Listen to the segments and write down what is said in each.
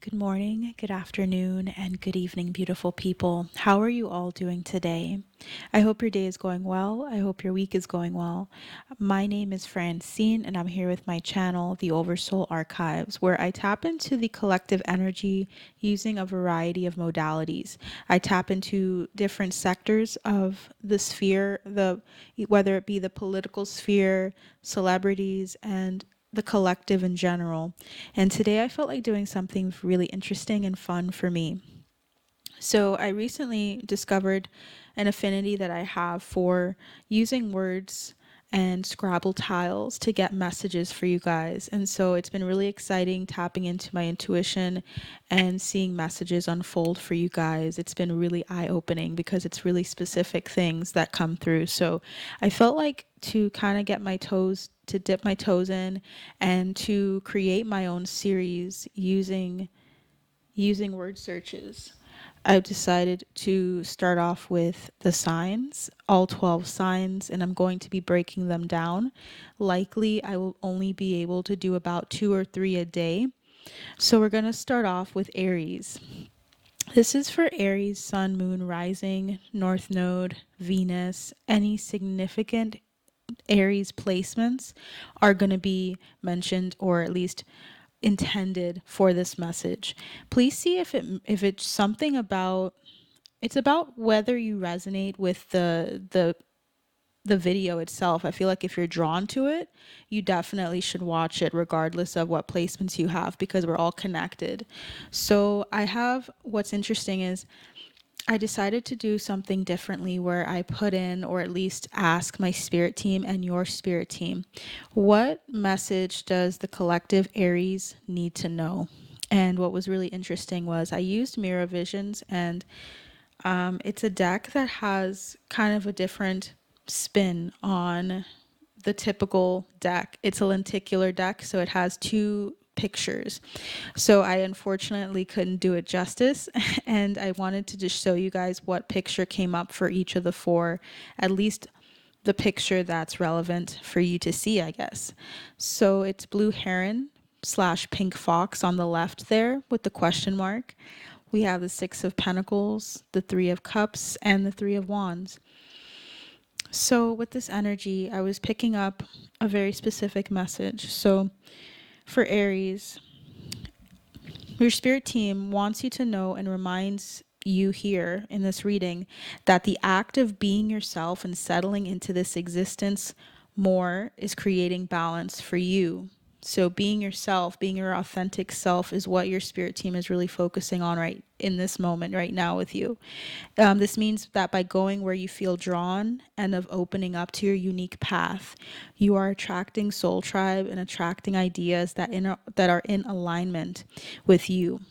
Good morning, good afternoon, and good evening, beautiful people. How are you all doing today? I hope your day is going well. I hope your week is going well. My name is Francine, and I'm here with my channel, the Oversoul Archives, where I tap into the collective energy using a variety of modalities. I tap into different sectors of the sphere, whether it be the political sphere, celebrities, and the collective in general. And today I felt like doing something really interesting and fun for me. So I recently discovered an affinity that I have for using words and ScRaBbLe tiles to get messages for you guys. And so it's been really exciting tapping into my intuition and seeing messages unfold for you guys. It's been really eye-opening because it's really specific things that come through. So I felt like to kind of dip my toes in and to create my own series using word searches. I've decided to start off with the signs, all 12 signs, and I'm going to be breaking them down. Likely, I will only be able to do about 2 or 3 a day. So we're going to start off with Aries. This is for Aries, Sun, Moon, Rising, North Node, Venus. Any significant Aries placements are going to be mentioned, or at least intended for this message. Please see if it's something about, it's about whether you resonate with the video itself. I feel like if you're drawn to it, you definitely should watch it regardless of what placements you have, because we're all connected. So what's interesting is I decided to do something differently where I put in, or at least ask my spirit team and your spirit team, what message does the collective Aries need to know? And what was really interesting was I used Mirror Visions, and it's a deck that has kind of a different spin on the typical deck. It's a lenticular deck, so it has two pictures. So I unfortunately couldn't do it justice, and I wanted to just show you guys what picture came up for each of the four, at least the picture that's relevant for you to see, I guess. So it's blue heron / pink fox on the left there with the question mark. We have the Six of Pentacles, the Three of Cups, and the Three of Wands. So with this energy, I was picking up a very specific message. So for Aries, your spirit team wants you to know and reminds you here in this reading that the act of being yourself and settling into this existence more is creating balance for you. So being yourself, being your authentic self, is what your spirit team is really focusing on right in this moment, right now with you. This means that by going where you feel drawn and of opening up to your unique path, you are attracting soul tribe and attracting ideas that are in alignment with you.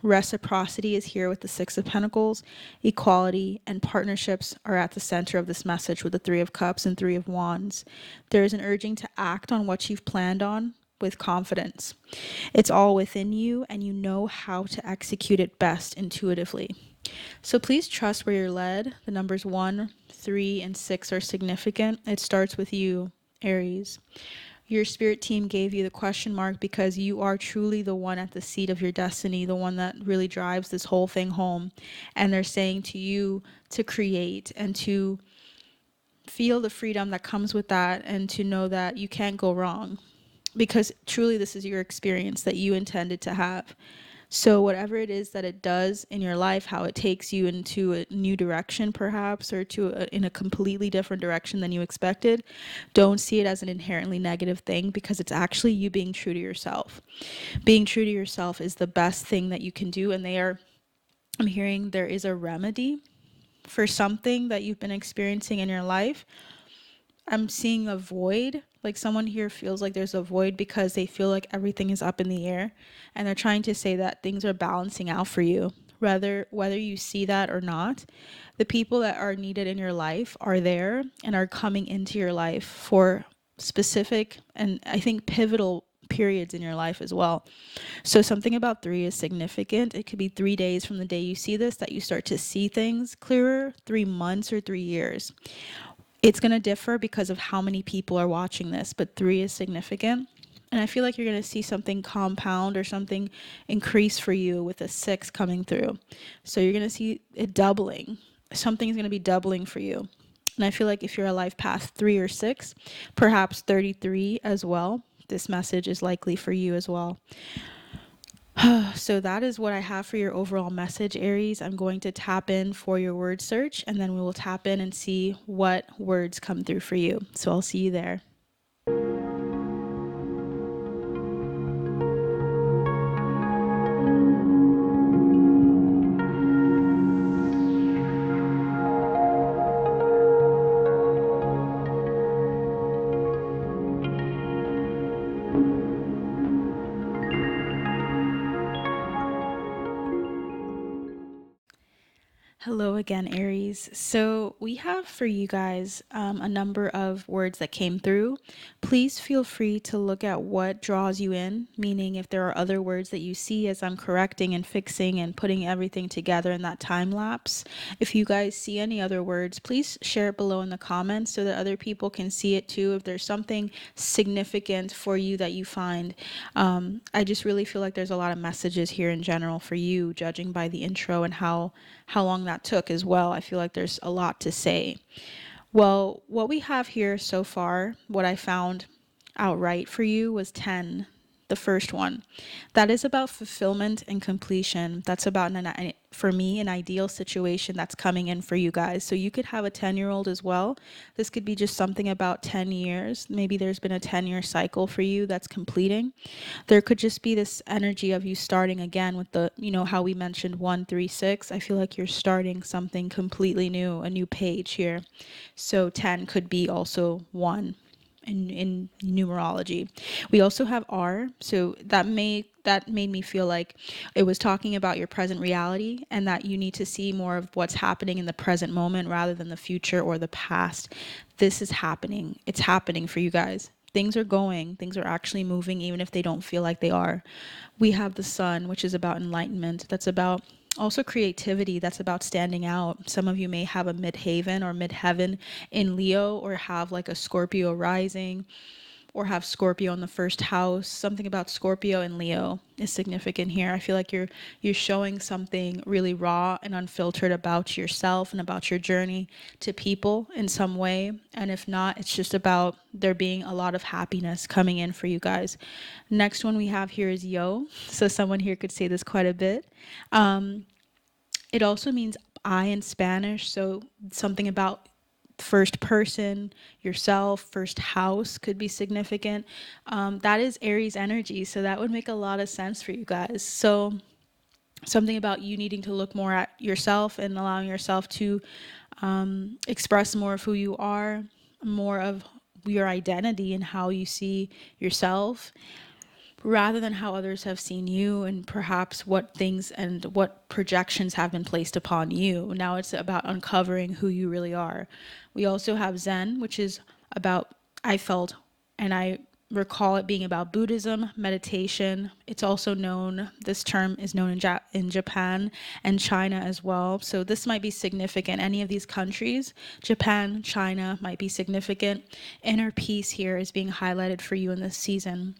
Reciprocity is here with the Six of Pentacles. Equality and partnerships are at the center of this message with the Three of Cups and Three of Wands. There is an urging to act on what you've planned on with confidence. It's all within you, and you know how to execute it best intuitively. So please trust where you're led. The numbers 1, 3, and 6 are significant. It starts with you, Aries. Your spirit team gave you the question mark because you are truly the one at the seat of your destiny, the one that really drives this whole thing home. And they're saying to you to create and to feel the freedom that comes with that, and to know that you can't go wrong, because truly this is your experience that you intended to have. So whatever it is that it does in your life, how it takes you into a new direction perhaps, or in a completely different direction than you expected, don't see it as an inherently negative thing, because it's actually you being true to yourself. Being true to yourself is the best thing that you can do. And I'm hearing there is a remedy for something that you've been experiencing in your life. I'm seeing a void, like someone here feels like there's a void because they feel like everything is up in the air, and they're trying to say that things are balancing out for you. Whether you see that or not, the people that are needed in your life are there and are coming into your life for specific and I think pivotal periods in your life as well. So something about 3 is significant. It could be 3 days from the day you see this that you start to see things clearer, 3 months, or 3 years. It's going to differ because of how many people are watching this, but 3 is significant. And I feel like you're going to see something compound or something increase for you with a 6 coming through. So you're going to see it doubling. Something's going to be doubling for you. And I feel like if you're a life path 3 or 6, perhaps 33 as well, this message is likely for you as well. So that is what I have for your overall message, Aries. I'm going to tap in for your word search, and then we will tap in and see what words come through for you. So I'll see you there. Hello again, Aries. So we have for you guys a number of words that came through. Please feel free to look at what draws you in, meaning if there are other words that you see as I'm correcting and fixing and putting everything together in that time lapse. If you guys see any other words, please share it below in the comments so that other people can see it too. If there's something significant for you that you find, I just really feel like there's a lot of messages here in general for you, judging by the intro and how long that took as well. I feel like there's a lot to say. Well, what we have here so far, what I found outright for you was 10, the first one. That is about fulfillment and completion. That's about, for me, an ideal situation that's coming in for you guys. So you could have a 10-year-old as well. This could be just something about 10 years. Maybe there's been a 10-year cycle for you that's completing. There could just be this energy of you starting again with the, how we mentioned 1, 3, 6. I feel like you're starting something completely new, a new page here. So 10 could be also 1 in numerology. We also have R, so that made me feel like it was talking about your present reality and that you need to see more of what's happening in the present moment rather than the future or the past. This is happening. It's happening for you guys. Things are actually moving, even if they don't feel like they are. We have the sun, which is about enlightenment. That's about also creativity. That's about standing out. Some of you may have a midhaven or midheaven in Leo, or have like a Scorpio rising, or have Scorpio in the first house. Something about Scorpio and Leo is significant here. I feel like you're showing something really raw and unfiltered about yourself and about your journey to people in some way. And if not, it's just about there being a lot of happiness coming in for you guys. Next one we have here is yo. So someone here could say this quite a bit. It also means I in Spanish. So something about first person, yourself, first house could be significant. That is Aries energy, so that would make a lot of sense for you guys. So something about you needing to look more at yourself and allowing yourself to express more of who you are, more of your identity and how you see yourself, rather than how others have seen you, and perhaps what things and what projections have been placed upon you. Now it's about uncovering who you really are. We also have Zen, which is about, I felt, and I recall it being about Buddhism, meditation. It's also known, this term is known in Japan and China as well. So this might be significant. Any of these countries, Japan, China, might be significant. Inner peace here is being highlighted for you in this season.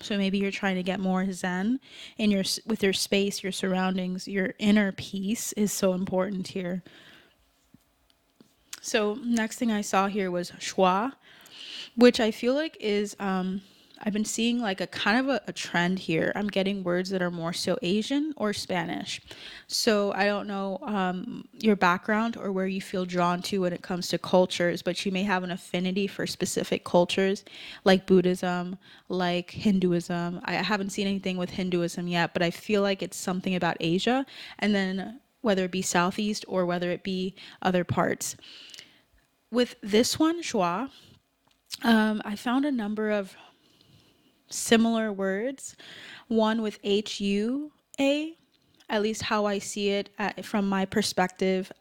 So maybe you're trying to get more Zen in with your space, your surroundings. Your inner peace is so important here. So next thing I saw here was schwa, which I feel like is I've been seeing like a kind of a trend here. I'm getting words that are more so Asian or Spanish. So I don't know your background or where you feel drawn to when it comes to cultures, but you may have an affinity for specific cultures like Buddhism, like Hinduism. I haven't seen anything with Hinduism yet, but I feel like it's something about Asia, and then whether it be Southeast or whether it be other parts. With this one, schwa, I found a number of similar words, one with HUA, at least how I see it from my perspective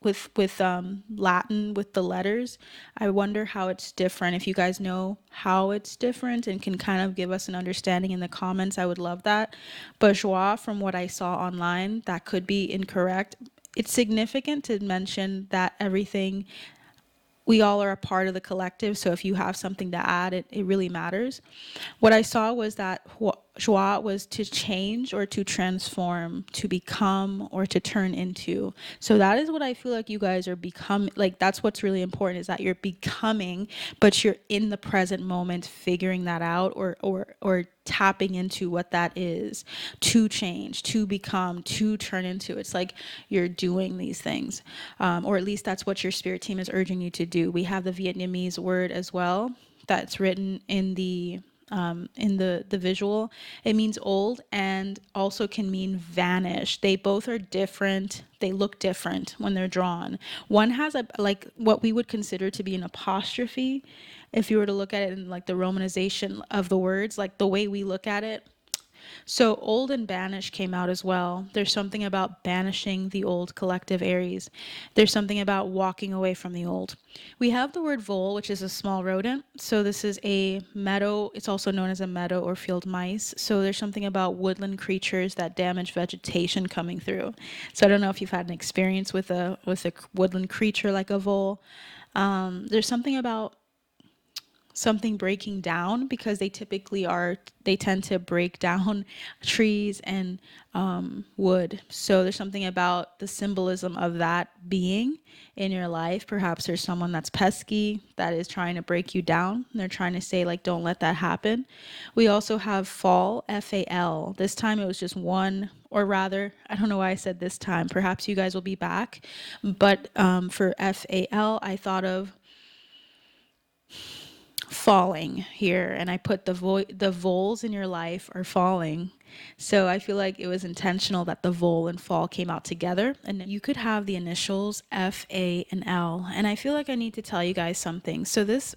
with Latin, with the letters. I wonder how it's different. If you guys know how it's different and can kind of give us an understanding in the comments, I would love that. But joie, from what I saw online, that could be incorrect. It's significant to mention that everything we all are a part of the collective. So if you have something to add, it really matters. What I saw was that joie was to change or to transform, to become or to turn into. So that is what I feel like you guys are becoming. Like, that's what's really important, is that you're becoming, but you're in the present moment figuring that out, or tapping into what that is, to change, to become, to turn into. It's like you're doing these things, or at least that's what your spirit team is urging you to do. We have the Vietnamese word as well that's written in the visual. It means old and also can mean vanish. They both are different. They look different when they're drawn. One has a, like, what we would consider to be an apostrophe, if you were to look at it in like the romanization of the words, like the way we look at it. So old and banish came out as well. There's something about banishing the old, collective ARIES. There's something about walking away from the old. We have the word vole, which is a small rodent. So this is a meadow. It's also known as a meadow or field mice. So there's something about woodland creatures that damage vegetation coming through. So I don't know if you've had an experience with a woodland creature like a vole. There's something about something breaking down, because they tend to break down trees and wood. So there's something about the symbolism of that being in your life. Perhaps there's someone that's pesky, that is trying to break you down. They're trying to say, like, don't let that happen. We also have fall, FAL. This time it was just one, or rather, I don't know why I said this time. Perhaps you guys will be back. But for FAL, I thought of falling here, and I put the voles in your life are falling. So I feel like it was intentional that the vole and fall came out together, and you could have the initials F, A, and L. And I feel like I need to tell you guys something. So this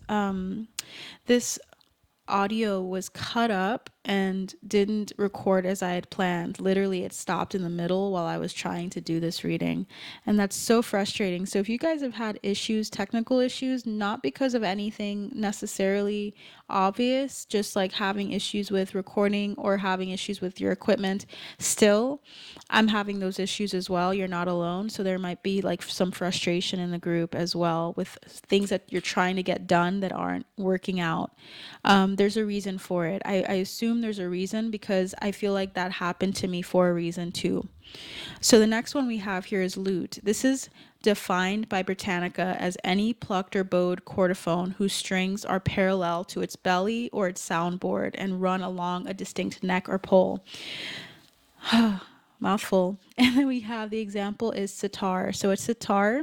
audio was cut up and didn't record as I had planned. Literally, it stopped in the middle while I was trying to do this reading. And that's so frustrating. So if you guys have had issues, technical issues, not because of anything necessarily obvious, just like having issues with recording or having issues with your equipment, still, I'm having those issues as well. You're not alone. So there might be like some frustration in the group as well with things that you're trying to get done that aren't working out. There's a reason for it. I assume there's a reason, because I feel like that happened to me for a reason too. So the next one we have here is lute. This is defined by Britannica as any plucked or bowed chordophone whose strings are parallel to its belly or its soundboard and run along a distinct neck or pole. Mouthful. And then we have the example is sitar. So a sitar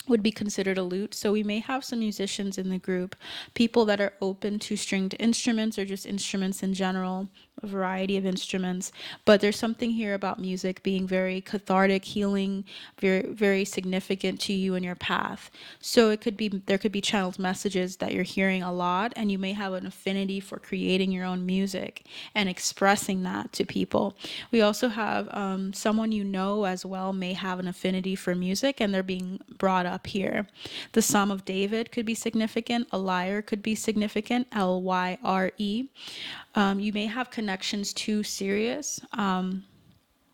would be considered a lute. So we may have some musicians in the group, people that are open to stringed instruments or just instruments in general, a variety of instruments. But there's something here about music being very cathartic, healing, very, very significant to you in your path. So there could be channeled messages that you're hearing a lot, and you may have an affinity for creating your own music and expressing that to people. We also have someone you know as well may have an affinity for music, and they're being brought up here. The Psalm of David could be significant. A lyre could be significant. Lyre. You may have connections to Sirius.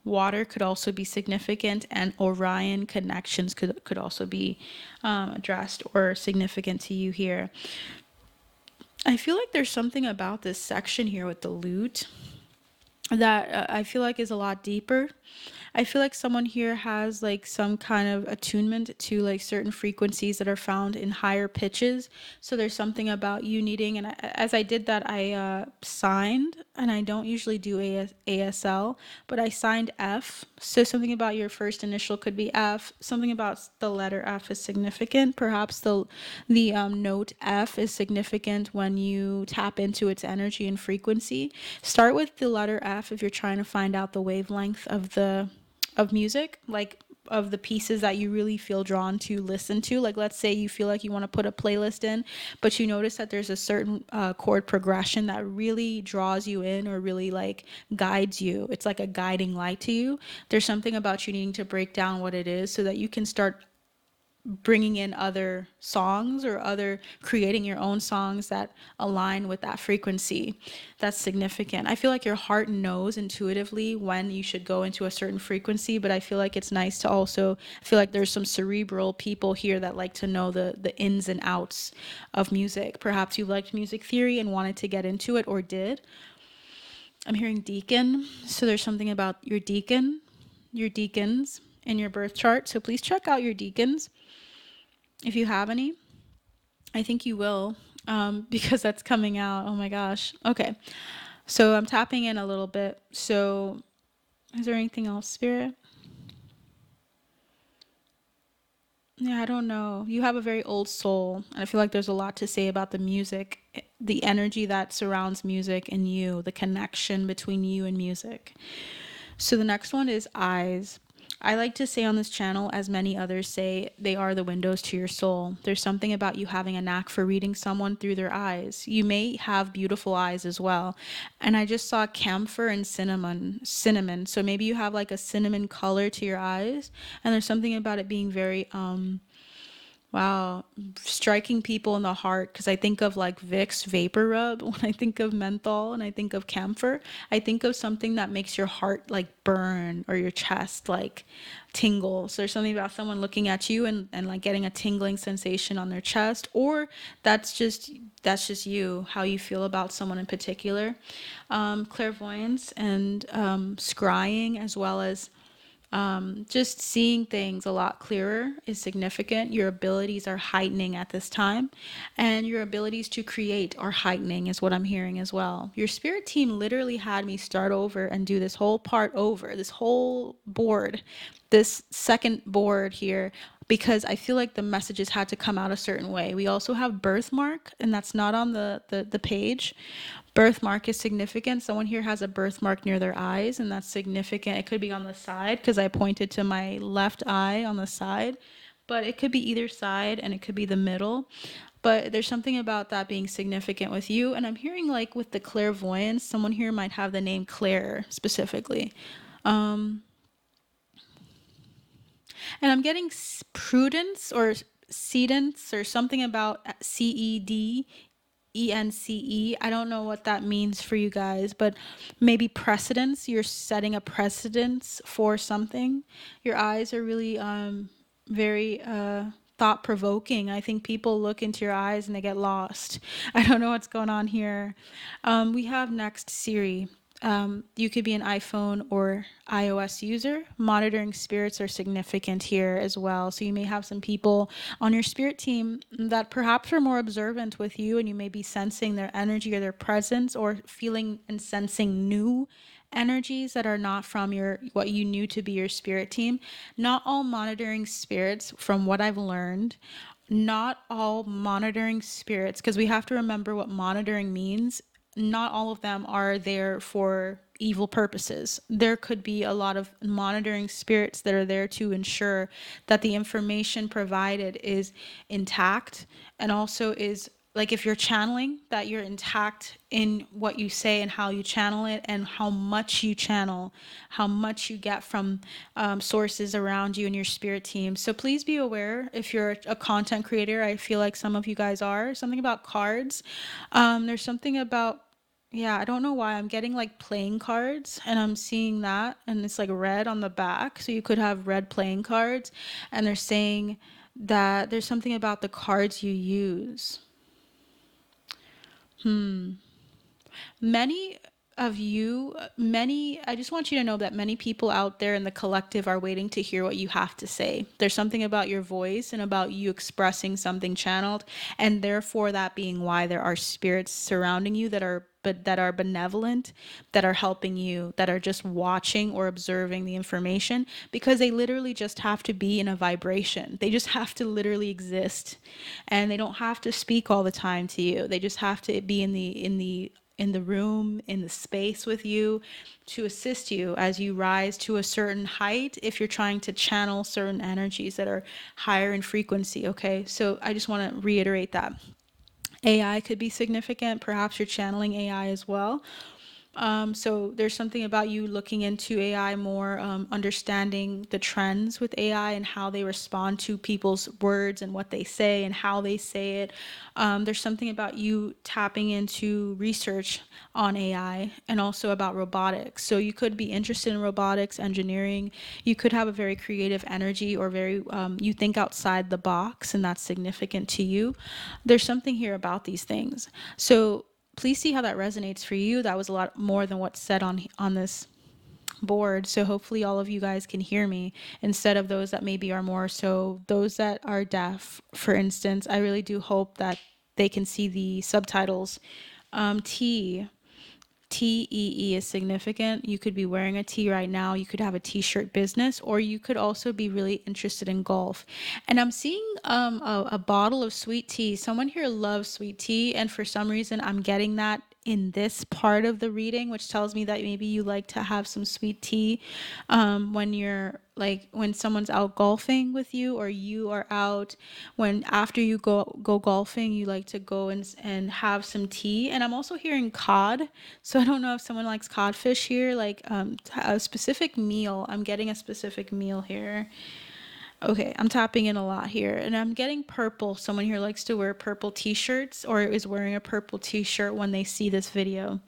Water could also be significant, and Orion connections could also be addressed or significant to you here. I feel like there's something about this section here with the lute that I feel like is a lot deeper. I feel like someone here has like some kind of attunement to like certain frequencies that are found in higher pitches. So there's something about you needing, and as I did that, I signed, and I don't usually do ASL, but I signed F. So something about your first initial could be F. Something about the letter F is significant. Perhaps the note F is significant when you tap into its energy and frequency. Start with the letter F if you're trying to find out the wavelength of music, like of the pieces that you really feel drawn to listen to. Like, let's say you feel like you want to put a playlist in, but you notice that there's a certain chord progression that really draws you in or really like guides you. It's like a guiding light to you. There's something about you needing to break down what it is so that you can start bringing in other songs or other creating your own songs that align with that frequency. That's significant. I feel like your heart knows intuitively when you should go into a certain frequency, but I feel like it's nice to also feel like there's some cerebral people here that like to know the ins and outs of music. Perhaps you liked music theory and wanted to get into it or did. I'm hearing deacon, so there's something about your deacon, your deacons in your birth chart. So please check out your deacons if you have any. I think you will, because that's coming out. Oh my gosh. Okay. So I'm tapping in a little bit. So is there anything else, Spirit? Yeah, I don't know. You have a very old soul, and I feel like there's a lot to say about the music, the energy that surrounds music and you, the connection between you and music. So the next one is eyes. I like to say on this channel, as many others say, they are the windows to your soul. There's something about you having a knack for reading someone through their eyes. You may have beautiful eyes as well. And I just saw camphor and cinnamon. So maybe you have like a cinnamon color to your eyes. And there's something about it being very wow, striking people in the heart, because I think of like Vicks vapor rub when I think of menthol and I think of camphor. I think of something that makes your heart like burn or your chest like tingle. So there's something about someone looking at you and like getting a tingling sensation on their chest, or that's just you, how you feel about someone in particular. Clairvoyance and scrying, as well as just seeing things a lot clearer is significant. Your abilities are heightening at this time, and your abilities to create are heightening, is what I'm hearing as well. Your spirit team literally had me start over and do this whole part over, this whole board, this second board here, because I feel like the messages had to come out a certain way. We also have birthmark, and that's not on the page. Birthmark is significant. Someone here has a birthmark near their eyes, and that's significant. It could be on the side because I pointed to my left eye on the side, but it could be either side and it could be the middle. But there's something about that being significant with you. And I'm hearing like with the clairvoyance, someone here might have the name Claire specifically. And I'm getting prudence or cedence or something about CEDENCE. I don't know what that means for you guys, but maybe precedence. You're setting a precedence for something. Your eyes are really very thought provoking. I think people look into your eyes and they get lost. I don't know what's going on here. We have next Siri. You could be an iPhone or iOS user. Monitoring spirits are significant here as well. So you may have some people on your spirit team that perhaps are more observant with you, and you may be sensing their energy or their presence, or feeling and sensing new energies that are not from your what you knew to be your spirit team. Not all monitoring spirits, from what I've learned, not all monitoring spirits, because we have to remember what monitoring means. Not all of them are there for evil purposes. There could be a lot of monitoring spirits that are there to ensure that the information provided is intact, and also is like, if you're channeling, that you're intact in what you say and how you channel it, and how much you channel, how much you get from sources around you and your spirit team. So please be aware if you're a content creator. I feel like some of you guys are. Something about cards. There's something about, yeah, I don't know why I'm getting like playing cards, and I'm seeing that, and it's like red on the back. So you could have red playing cards, and they're saying that there's something about the cards you use. Many of you, I just want you to know that many people out there in the collective are waiting to hear what you have to say. There's something about your voice and about you expressing something channeled, and therefore that being why there are spirits surrounding you that are, but that are benevolent, that are helping you, that are just watching or observing the information, because they literally just have to be in a vibration. They just have to literally exist, and they don't have to speak all the time to you. They just have to be in the room, in the space with you, to assist you as you rise to a certain height, if you're trying to channel certain energies that are higher in frequency. Okay, so I just want to reiterate that. AI could be significant. Perhaps you're channeling AI as well. So there's something about you looking into AI more, understanding the trends with AI and how they respond to people's words and what they say and how they say it. There's something about you tapping into research on AI and also about robotics. So you could be interested in robotics, engineering. You could have a very creative energy or very, you think outside the box, and that's significant to you. There's something here about these things. So please see how that resonates for you. That was a lot more than what's said on this board. So hopefully all of you guys can hear me instead of those that maybe are more so those that are deaf, for instance. I really do hope that they can see the subtitles. T TEE is significant. You could be wearing a T right now. You could have a t-shirt business, or you could also be really interested in golf. And I'm seeing a bottle of sweet tea. Someone here loves sweet tea, and for some reason I'm getting that in this part of the reading, which tells me that maybe you like to have some sweet tea when you're like when someone's out golfing with you, or you are out when after you go golfing, you like to go and have some tea. And I'm also hearing cod, so I don't know if someone likes codfish here, like a specific meal. I'm getting a specific meal here. Okay, I'm tapping in a lot here, and I'm getting purple. Someone here likes to wear purple t-shirts or is wearing a purple t-shirt when they see this video.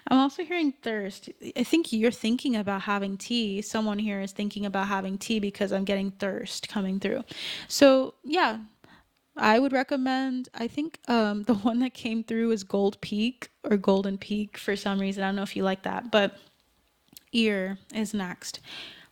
I'm also hearing thirst. I think you're thinking about having tea. Someone here is thinking about having tea because I'm getting thirst coming through. So, yeah, I would recommend, I think the one that came through is Gold Peak or Golden Peak for some reason. I don't know if you like that, but ear is next.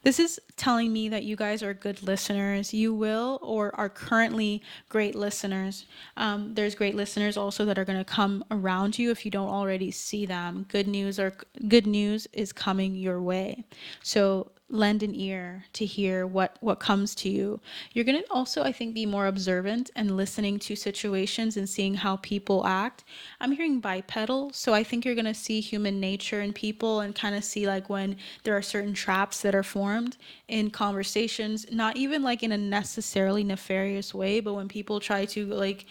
This is telling me that you guys are good listeners. You will or are currently great listeners. There's great listeners also that are going to come around you if you don't already see them. Good news is coming your way. So lend an ear to hear what comes to you. You're going to also, I think, be more observant and listening to situations and seeing how people act. I'm hearing bipedal, so I think you're going to see human nature in people and kind of see like when there are certain traps that are formed in conversations, not even like in a necessarily nefarious way, but when people try to like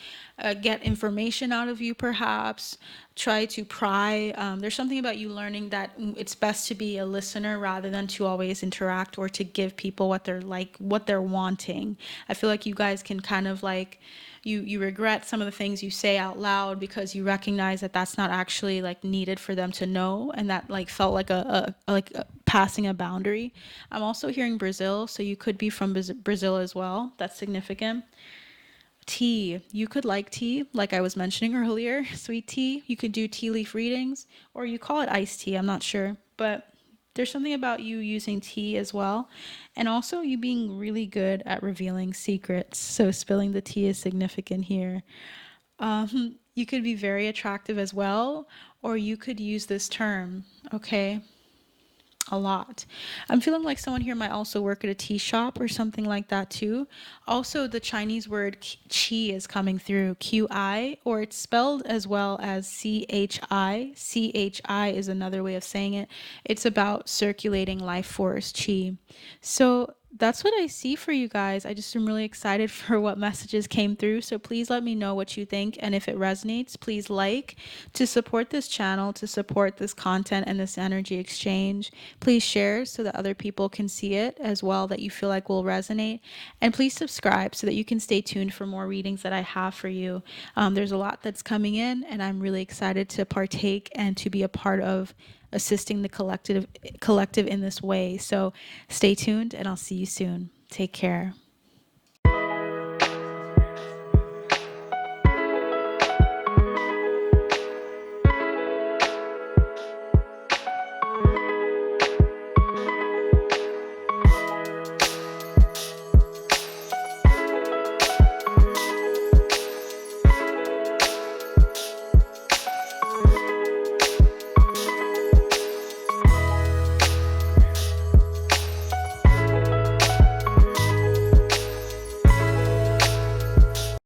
get information out of you, perhaps try to pry. There's something about you learning that it's best to be a listener rather than to always interact or to give people what they're like, what they're wanting. I feel like you guys can kind of like, you regret some of the things you say out loud because you recognize that that's not actually like needed for them to know, and that like felt like passing a boundary. I'm also hearing Brazil, so you could be from Brazil as well. That's significant. Tea. You could like tea, like I was mentioning earlier, sweet tea. You could do tea leaf readings, or you call it iced tea, I'm not sure. But there's something about you using tea as well. And also you being really good at revealing secrets. So spilling the tea is significant here. You could be very attractive as well, or you could use this term, okay? A lot. I'm feeling like someone here might also work at a tea shop or something like that too. Also, the Chinese word qi is coming through, QI, or it's spelled as well as CHI. CHI is another way of saying it. It's about circulating life force, qi. So that's what I see for you guys. I just am really excited for what messages came through. So please let me know what you think. And if it resonates, please like to support this channel, to support this content and this energy exchange. Please share so that other people can see it as well that you feel like will resonate. And please subscribe so that you can stay tuned for more readings that I have for you. There's a lot that's coming in, and I'm really excited to partake and to be a part of assisting the collective in this way. So stay tuned, and I'll see you soon. Take care.